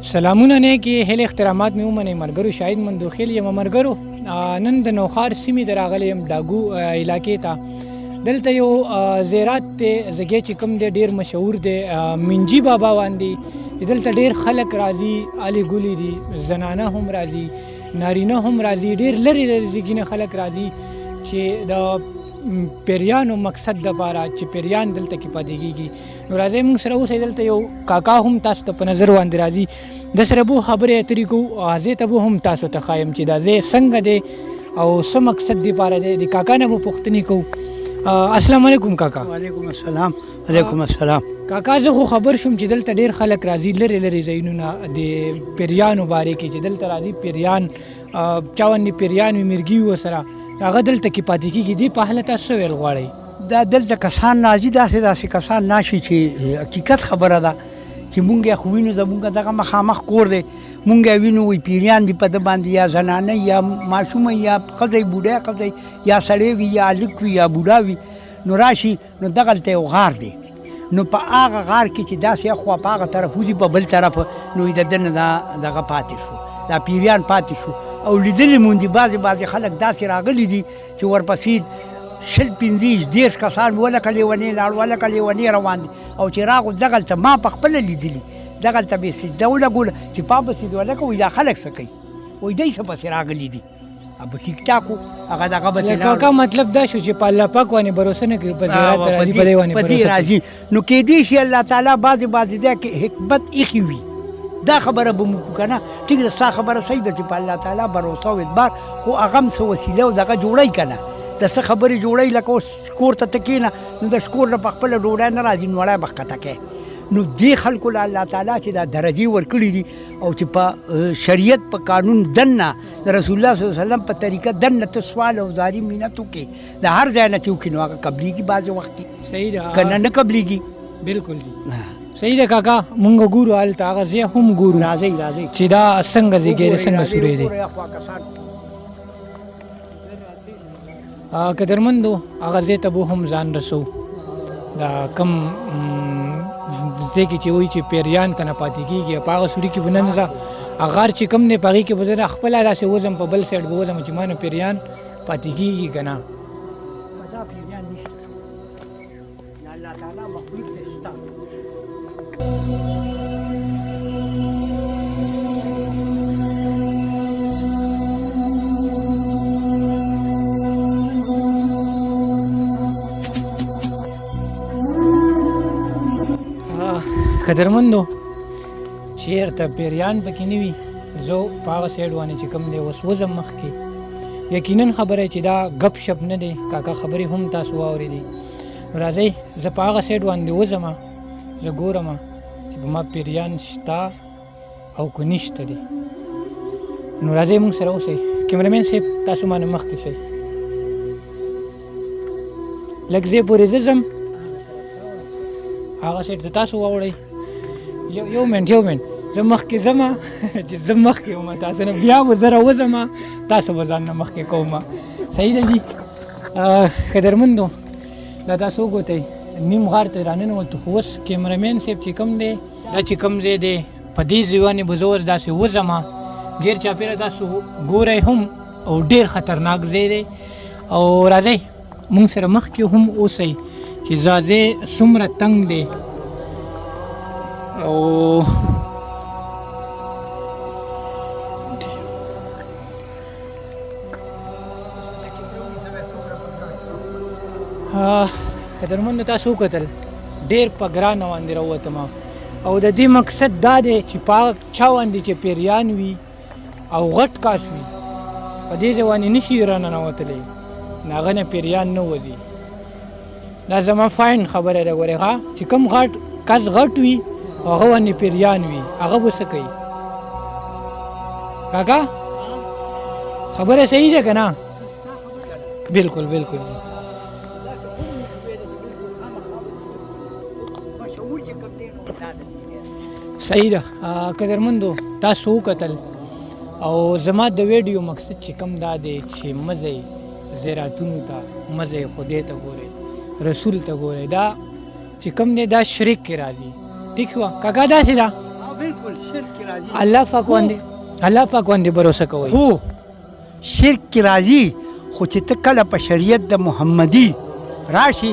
سلامونه نه کې هله احترامات مې ومنئ ملګرو شاهد مندوخیل یم ملګرو نن د نوخار سیمې د راغلی یم ډاګو علاقې ته دلته یو زیارت دی زګې چې کوم دی ډېر مشهور دی منجي بابا باندې دلته ډېر خلک راځي الې ګولې دي زنانه هم راځي نارینه هم راځي ډېر لرې لرې ځایږي نه خلک راځي چې د پیریانو مقصد دپاره چې پیریان دلته کې پاتې کېږي نو راځئ موږ سره اوسئ دلته یو کاکا هم تاسو ته په نظر باندې راځي د سره به خبرې اترې کوو هغې ته به هم تاسو ته ښایم چې دا ځای څنګه دی او څه مقصد دپاره دی د کاکا نه به پوښتنې کوو السلام علیکم کاکا وعلیکم السلام وعلیکم السلام کاکا زه خو خبر شوم چې دلته ډېر خلک راځي لرې لرې ځایونونه د پیریانو بارې کې چې دلته راځي پیریان چا باندې پیریان وي مرګي وي ورسره هغه دلته کې پاتې کېږي دې په هله تاسو څه ویل غواړئ دا دلته کسان راځي داسې کسان ناشي چې حقیقت خبره ده چې مونږ یې خو وینو زمونږ دغه مخامخ کور دی مونږ یې وینو وایي پیریان دي په ده باندې یا زنانه یا ماشومه یا ښځی بوډۍ ښځی یا سړی وي یا هلک وي یا بوډا وي نو راشي نو دغلته یو غار دی نو په هغه غار کې چې داسې اخوا په هغه طرف وځي په بل طرف نو د ده نه دغه پاتې شو دا پیریان پاتې شو او لیدلي مونږ دي بعضې خلک داسې راغلي دي چې ورپسې 15-20 کسان ولکه لیونې لاړ ولکه لیونې روان دي او چې راغو دغلته ما په خپله لیدلي دغلته به سجده ولګوله چې پام به سجده ولکه وایي دا خلک څه کوي وایي دی څه پسې راغلي دي اب ټیک ټاک هغه دغه به کاکا مطلب دا شو چې په الله پاک باندې باور نه کوي په زیارت راځي په دې باندې باور راځي نو کېدای شي الله تعالی بعضې دا کې حکمت ایښې وي دا خبره به موږ که نه ټیک ده ستا خبره صحیح ده چې په الله تعالی باور او اعتبار خو هغه هم څه وسیله او دغه جوړی که نه د څه خبرې جوړی لکه اوس کور ته کښېنه نو د شکور نه په خپله ډوډۍ نه راځي نوړی به ښکته کوې نو دې خلکو له الله تعالی چې دا درجې ورکړي دي او چې په شریعت په قانون دننه د رسول الله صلی الله علیه وسلم په طریقه دننه ته سوال او زاري مینت وکړې د هر ځای نه چې وکړي نو هغه قبلېږي بعضې وخت کې صحیح ده که نه قبلېږي بلکل صحیح ده کاکا مونږ ګورو هلته هغه ځای هم ګورو راځئ چې دا څنګه ځایګی دی څنګه سوری دی قدرمندو هغه ځای ته به هم ځان رسو دا کم ځای کې چې وایي چې پیریان که نه پاتې کېږي په هغه سوري کې به نن زه غار چې کم دی په هغې کې به زه خپله داسې وځم په بل سایډ به وځم چې ما نه پیریان پاتې کېږي که نه قدرمندو چېرته پیریان پکې نه وي زه په هغه سایډ باندې چې کوم دی اوس وځم مخکې یقینا خبره چې دا ګپ شپ نه دی کاکا خبرې هم تاسو واورېدې راځئ زه په هغه سایډ باندې وځم زه ګورم چې په ما پیریان شته او که نشته دي نو راځئ موږ سره اوسئ کیمرمین صاحب تاسو ما نه مخکې شئ لږ ځای پورې زه ځم هغه سایډ ته تاسو واوړئ یو منټ زه مخکې ځم چې زه مخکې وم تاسو نه بیا به زه راوځم تاسو به ځان نه مخکې کوم صحیح ده جي قدرمندو دا تاسو وګورئ نیم غار ته راننوتو خو اوس کیمرمین صاحب چې کوم دی دا چې کوم ځای دی په دې ځای باندې به زه اوس داسې وځم ګیر چاپېره تاسو ګورئ هم او ډېر خطرناک ځای دی او راځئ موږ سره مخکې هم اوسئ چې ځای څومره تنګ دی او قدرمنو تاسو وکتل ډېر په ګرانه باندې راووتم او د دې مقصد دا دی چې په چا باندې چې پیریان وي او غټ کاس وي په دې ځای باندې نشي راننوتلی نو هغه نه پیریان نه وځي دا زما فاین خبره ده ګورې ښه چې کوم کس غټ وي هغه باندې پیریان وي هغه به څه کوي کاکا خبره صحیح ده که نه بلکل صحیح ده قدرمندو تاسو وکتل او زما د ویډیو مقصد چې کوم دا دی چې مزه زیارتونو ته مزه خدای ته ګورئ رسول ته ګورئ دا چې کوم دی دا شریک کې راځي ٹھیک شو کاکا داسې ده بالکل شرک کې راځي الله پاک باندې باور کوئ هو شرک کې راځي خو چې ته کله په شریعت د محمدي راشي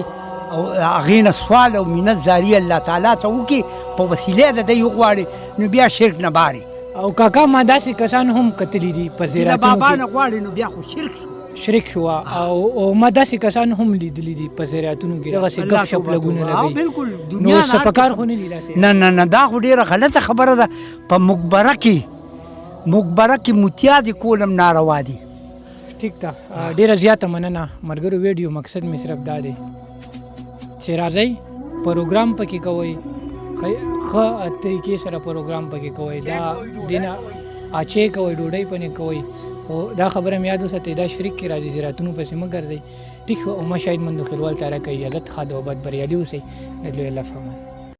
او هغې نه سوال او منت زاري الله تعالی ته وکړي په وسیله د دی وغواړي نو بیا شرک نه باري او کاکا ما داسې کسان هم کتلي دي په چې د زیارتونو بابا کې نه غواړي نو بیا خو شرک شو شرک شو او ما داسې کسان هم لیدلي دي په زیارتونو کې دغسې ګپ شپ لګونه لګوي بالکل نو دنیا څه په کار خو نه دي داسې نه دا خو ډېره غلطه خبره ده په مقبره کې متیا دي کولم ناروا دي ټیک ده ډیره زیاته مننه ملګرو ویډیو مقصد مې صرف دا دی چې راځئ پروګرام پکې کوئ ښه طریقې سره پروګرام پکې کوئ دا دینه اچې کوئ ډوډۍ پنې کوئ خو دا خبره مې یاد وساتئ دا شریک کې راځي زیارتونو پسې مه ګرځئ ټیک شو او ما شاهد مندو خیلوال تاره کوي اجازت ښه ده او بد بریالي اوسئ د لوی الله په امان